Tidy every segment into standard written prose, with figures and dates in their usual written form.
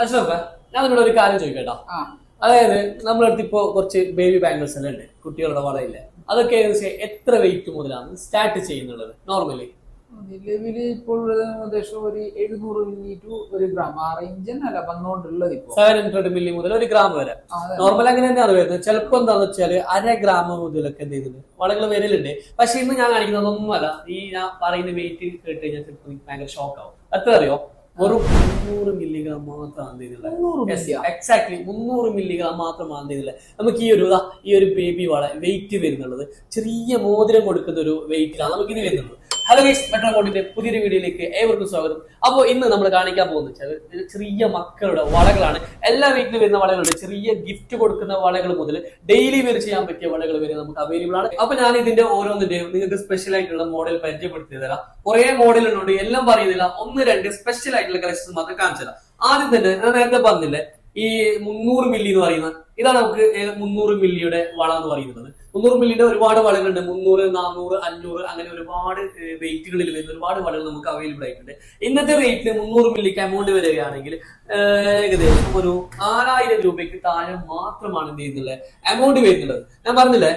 അഷ്റഫേ, ഞാൻ നിന്നോട് ഒരു കാര്യം ചോദിക്കട്ടോ. അതായത് നമ്മളടുത്ത് ഇപ്പോ കുറച്ച് ബേബി ബാംഗിൾസ് എല്ലാം ഉണ്ട്, കുട്ടികളുടെ വളയില്ലേ. അതൊക്കെ ഏകദേശം എത്ര വെയിറ്റ് മുതലാണ് സ്റ്റാർട്ട് ചെയ്യുന്നുള്ളത് നോർമലി? നിലവില് ഇപ്പോൾ ഏകദേശം ഒരു 700 മില്ലി ടു 1 ഗ്രാം ആ റേഞ്ചല്ല വന്നുകൊണ്ടുള്ളത്. ഇപ്പൊ 700 മില്ലി മുതൽ 1 ഗ്രാം വരെ നോർമൽ അങ്ങനെ തന്നെയാണ് വരുന്നത്. ചിലപ്പോ എന്താന്ന് വെച്ചാല് 1/2 ഗ്രാം മുതലൊക്കെ എന്ത് ചെയ്യുന്നത് വളകൾ വരലുണ്ട്. പക്ഷെ ഇന്ന് ഞാൻ കാണിക്കുന്നതൊന്നുമല്ല. ഈ ഞാൻ പറയുന്ന വെയിറ്റ് കേട്ട് കഴിഞ്ഞാൽ ചിലപ്പോൾ നിങ്ങൾക്ക് ഭയങ്കര ഷോക്ക് ആവും. എത്ര അറിയോ? വെറും 300 മില്ലിഗ്രാം മാത്രമാണ് എക്സാക്ട്ലി 300 മില്ലിഗ്രാം മാത്രമാണ് ഇതില് നമുക്ക് ഈ ഒരു ബേബി വള വെയിറ്റ് വരുന്നുള്ളത്. ചെറിയ മോതിരം കൊടുക്കുന്ന ഒരു വെയിറ്റിലാണ് നമുക്ക് ഇത് വരുന്നത്. ഹലോ ഗൈസ്, മെട്രോ ബോണ്ടിന്റെ പുതിയൊരു വീഡിയോയിലേക്ക് ഏവർക്കും സ്വാഗതം. അപ്പോൾ ഇന്ന് നമ്മൾ കാണിക്കാൻ പോകുന്നത് ചെറിയ മക്കളുടെ വളകളാണ്. എല്ലാ വീട്ടിലും വരുന്ന വളകളുണ്ട്. ചെറിയ ഗിഫ്റ്റ് കൊടുക്കുന്ന വളകൾ മുതൽ ഡെയിലി വെയർ ചെയ്യാൻ പറ്റിയ വളകൾ വരെ നമുക്ക് അവൈലബിൾ ആണ്. അപ്പൊ ഞാൻ ഇതിന്റെ ഓരോന്നിന്റെയും നിങ്ങൾക്ക് സ്പെഷ്യൽ ആയിട്ടുള്ള മോഡൽ പരിചയപ്പെടുത്തി തരാം. കുറെ മോഡലുകളുണ്ട്, എല്ലാം പറയുന്നില്ല. 1-2 സ്പെഷ്യൽ ആയിട്ടുള്ള കളക്ഷൻസ് മാത്രം കാണിച്ചു തരാം. ആദ്യം തന്നെ ഞാൻ നേരത്തെ പറഞ്ഞില്ലേ, ഈ 300 മില്ലി എന്ന് പറയുന്നത് ഇതാണ്. നമുക്ക് 300 മില്ലിയുടെ വള എന്ന് പറയുന്നത്. 300 മില്ലിയുടെ ഒരുപാട് വളകളുണ്ട്. 300, 400, 500 അങ്ങനെ ഒരുപാട് വെയിറ്റുകളിൽ വരുന്ന ഒരുപാട് വളകൾ നമുക്ക് അവൈലബിൾ ആയിട്ടുണ്ട്. ഇന്നത്തെ റേറ്റിന് 300 മില്ലിക്ക് എമൗണ്ട് വരികയാണെങ്കിൽ ഏകദേശം ഒരു 6000 രൂപയ്ക്ക് താഴെ മാത്രമാണ് എന്ത് ചെയ്യുന്നത് എമൗണ്ട് വരുന്നുള്ളത്. ഞാൻ പറഞ്ഞില്ലേ,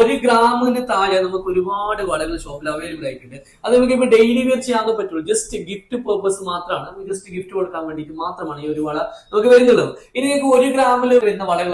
ഒരു ഗ്രാമിന് താഴെ നമുക്ക് ഒരുപാട് വളകൾ ഷോപ്പിൽ അവൈലബിൾ ആയിട്ടുണ്ട്. അത് നമുക്ക് ഇപ്പൊ ഡെയിലി വെയർ ചെയ്യാൻ പറ്റുള്ളൂ. ജസ്റ്റ് ഗിഫ്റ്റ് പർപ്പസ് മാത്രമാണ്, ജസ്റ്റ് ഗിഫ്റ്റ് കൊടുക്കാൻ വേണ്ടിയിട്ട് മാത്രമാണ് ഈ ഒരു വള നമുക്ക് വരുന്നുള്ളത്. ഇനി നിങ്ങൾക്ക് 1 ഗ്രാമിൽ വരുന്ന വളകളാണെങ്കിൽ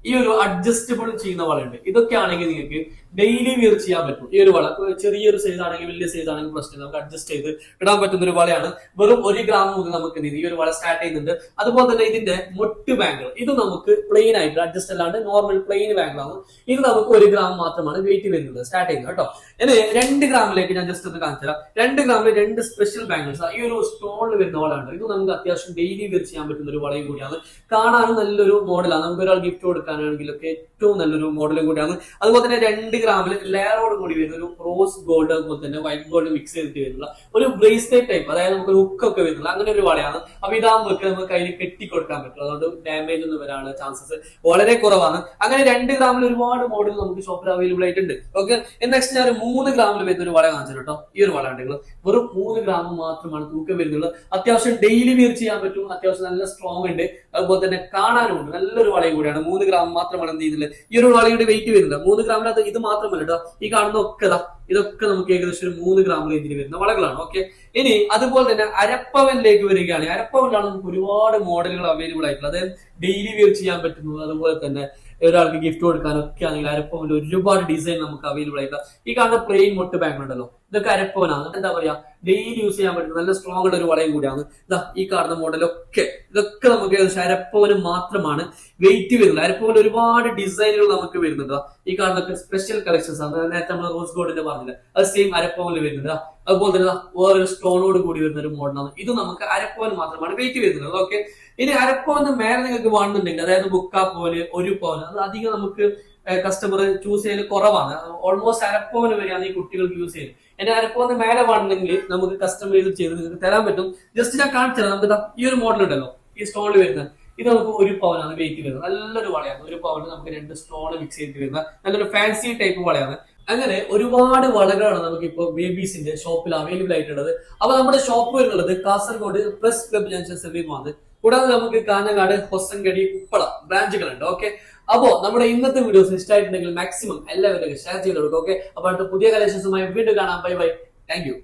ഈ ഒരു അഡ്ജസ്റ്റബിൾ ചെയ്യുന്ന വളയുണ്ട്. ഇതൊക്കെ ആണെങ്കിൽ നിങ്ങൾക്ക് ഡെയിലി വെയർ ചെയ്യാൻ പറ്റും. ഈ ഒരു വള ചെറിയൊരു സൈസ് ആണെങ്കിൽ വലിയ സൈസ് ആണെങ്കിൽ പ്രശ്നം നമുക്ക് അഡ്ജസ്റ്റ് ചെയ്ത് ഇടാൻ പറ്റുന്ന ഒരു വളയാണ്. വെറും 1 ഗ്രാം മുതൽ നമുക്ക് ഈ ഒരു വള സ്റ്റാർട്ട് ചെയ്യുന്നുണ്ട്. അതുപോലെ തന്നെ ഇതിന്റെ മൊട്ട് ബാങ്കിൾ ഇത് നമുക്ക് പ്ലെയിൻ ആയിട്ട് അഡ്ജസ്റ്റ് അല്ലാണ്ട് നോർമൽ പ്ലെയിൻ ബാങ്കിളാണ്. ഇത് നമുക്ക് 1 ഗ്രാം മാത്രമാണ് വെയിറ്റ് വരുന്നത് സ്റ്റാർട്ട് ചെയ്യുന്നത് കേട്ടോ. ഇനി 2 ഗ്രാമിലേക്ക് ഞാൻ ജസ്റ്റ് ഒന്ന് കാണിച്ചു തരാം. 2 ഗ്രാമിൽ 2 സ്പെഷ്യൽ ബാങ്കിൾസ് ഈ ഒരു സ്റ്റോണിൽ വരുന്ന വളയുണ്ട്. ഇത് നമുക്ക് അത്യാവശ്യം ഡെയിലി വെയർ ചെയ്യാൻ പറ്റുന്ന ഒരു വളയും കൂടിയാണ്. കാണാനും നല്ലൊരു മോഡലാണ്. നമുക്ക് ഒരാൾ ഗിഫ്റ്റ് കൊടുക്കാനാണെങ്കിലൊക്കെ ഏറ്റവും നല്ലൊരു മോഡലും കൂടിയാണ്. അതുപോലെ തന്നെ 2 ഗ്രാമിൽ ലെയറോട് കൂടി വരുന്ന ഒരു റോസ് ഗോൾഡ് അതുപോലെ തന്നെ വൈറ്റ് ഗോൾഡ് മിക്സ് ചെയ്തിട്ട് വരുന്ന ഒരു ബ്രേസ്ലെറ്റ് ടൈപ്പ്, അതായത് നമുക്ക് ഹുക്ക് ഒക്കെ വരുന്നത് അങ്ങനെ ഒരു വളയാണ്. അപ്പൊ ഇതാകുമ്പോൾ നമുക്ക് അതിന് കെട്ടി കൊടുക്കാൻ പറ്റും. അതുകൊണ്ട് ഡാമേജ് ഒന്നും വരാനുള്ള ചാൻസസ് വളരെ കുറവാണ്. അങ്ങനെ 2 ഗ്രാമിൽ ഒരുപാട് മോഡൽ നമുക്ക് ഷോപ്പിൽ അവൈലബിൾ ആയിട്ടുണ്ട്. ഓക്കെ, നെക്സ്റ്റ് ഞാൻ 3 ഗ്രാമിൽ വരുന്ന ഒരു വള കാണിച്ചു കേട്ടോ. ഈ ഒരു വള ഉണ്ടെങ്കിൽ വെറും 3 ഗ്രാം മാത്രമാണ് തൂക്കം വരുന്നത്. അത്യാവശ്യം ഡെയിലി വെയർ ചെയ്യാൻ പറ്റും. അത്യാവശ്യം നല്ല സ്ട്രോങ് ഉണ്ട്. അതുപോലെ തന്നെ കാണാനും ഉണ്ട്. നല്ലൊരു വളയും കൂടിയാണ്. 3 ഗ്രാം മാത്രമാണ് എന്ത് ചെയ്യുന്നത് ഈ ഒരു വളയുടെ വെയിറ്റ് വരുന്നത്. 3 ഗ്രാമിനകത്ത് ഇത് മാത്രമല്ല കേട്ടോ, ഈ കാണുന്ന ഒക്കെ ഇതൊക്കെ നമുക്ക് ഏകദേശം ഒരു 3 ഗ്രാം റേഞ്ചിൽ വരുന്ന വളകളാണ്. ഓക്കെ, ഇനി അതുപോലെ തന്നെ അരപ്പവനിലേക്ക് വരികയാണ്. അരപ്പവനിലാണ് നമുക്ക് ഒരുപാട് മോഡലുകൾ അവൈലബിൾ ആയിട്ടുള്ളത്. അതായത് ഡെയിലി വെയർ ചെയ്യാൻ പറ്റുന്നത്, അതുപോലെ തന്നെ ഒരാൾക്ക് ഗിഫ്റ്റ് കൊടുക്കാനൊക്കെ ആണെങ്കിൽ അരപ്പവനിൽ ഒരുപാട് ഡിസൈൻ നമുക്ക് അവൈലബിൾ ആയിട്ട്. ഈ കാണുന്ന പ്ലെയിൻ മൊട്ട് ബാങ്ക് ഉണ്ടല്ലോ, ഇതൊക്കെ അരപ്പവനാണ്. എന്താ പറയാ, ഡെയിലി യൂസ് ചെയ്യാൻ പറ്റുന്ന നല്ല സ്ട്രോങ് ഉള്ള ഒരു വളയും കൂടിയാണ്. ഈ കാണുന്ന മോഡലൊക്കെ ഇതൊക്കെ നമുക്ക് ഏകദേശം അരപ്പവന് മാത്രമാണ് വെയിറ്റ് വരുന്നത്. അരപ്പവന് ഒരുപാട് ഡിസൈനുകൾ നമുക്ക് വരുന്നുണ്ട്. ഈ കാണുന്നൊക്കെ സ്പെഷ്യൽ കളക്ഷൻസ് ആണ്. നേരത്തെ നമ്മൾ റോസ് ഗോൾഡിന്റെ പറഞ്ഞില്ല, അത് സെയിം അരപ്പവനിൽ വരുന്നുണ്ട്. അതുപോലെ തന്നെ വേറൊരു സ്റ്റോണോട് കൂടി വരുന്ന ഒരു മോഡലാണ്. ഇത് നമുക്ക് അരപ്പവന് മാത്രമാണ് വെയിറ്റ് വരുന്നത്. ഓക്കെ, ഇനി അരപ്പവന് മേലെ നിങ്ങൾക്ക് വേണമെന്നുണ്ടെങ്കിൽ, അതായത് 1/4 പവന് 1 പവന്, അത് അധികം നമുക്ക് കസ്റ്റമർ ചൂസ് ചെയ്യൽ കുറവാണ്. ഓൾമോസ്റ്റ് അരപ്പവന് വരെയാണ് ഈ കുട്ടികൾക്ക് യൂസ് ചെയ്യുന്നത്. എന്റെ അരപ്പവന് മേലെ വേണമെങ്കിൽ നമുക്ക് കസ്റ്റമൈസ് ചെയ്ത് നിങ്ങൾക്ക് തരാൻ പറ്റും. ജസ്റ്റ് ഞാൻ കാണിച്ചു തരാം. നമുക്ക് ഈ ഒരു മോഡൽ ഉണ്ടല്ലോ, ഈ സ്റ്റോണിൽ വരുന്നത്, ഇത് നമുക്ക് 1 പവനാണ് വെയിറ്റ് വരുന്നത്. നല്ലൊരു വളയാണ്. 1 പവന് നമുക്ക് 2 സ്റ്റോൺ മിക്സ് ചെയ്തിട്ട് വരുന്ന നല്ലൊരു ഫാൻസി ടൈപ്പ് വളയാണ്. അങ്ങനെ ഒരുപാട് വളകളാണ് നമുക്ക് ഇപ്പോൾ ബേബീസിന്റെ ഷോപ്പിൽ അവൈലബിൾ ആയിട്ടുള്ളത്. അപ്പൊ നമ്മുടെ ഷോപ്പ് വരുന്നത് കാസർഗോഡ് പ്രസ് ക്ലബ് ജംഗ്ഷൻ സമീപമാണ്. കൂടാതെ നമുക്ക് കാഞ്ഞങ്ങാട്, ഹൊസങ്കടി, ഉപ്പള ബ്രാഞ്ചുകളുണ്ട്. ഓക്കെ, അപ്പോ നമ്മുടെ ഇന്നത്തെ വീഡിയോസ് ഇഷ്ടമായിട്ടുണ്ടെങ്കിൽ മാക്സിമം എല്ലാവരും ഷെയർ ചെയ്ത് കൊടുക്കും. ഓക്കെ, അപ്പൊ അടുത്ത പുതിയ കളക്ഷൻസുമായി വീണ്ടും കാണാം. Bye bye, thank you.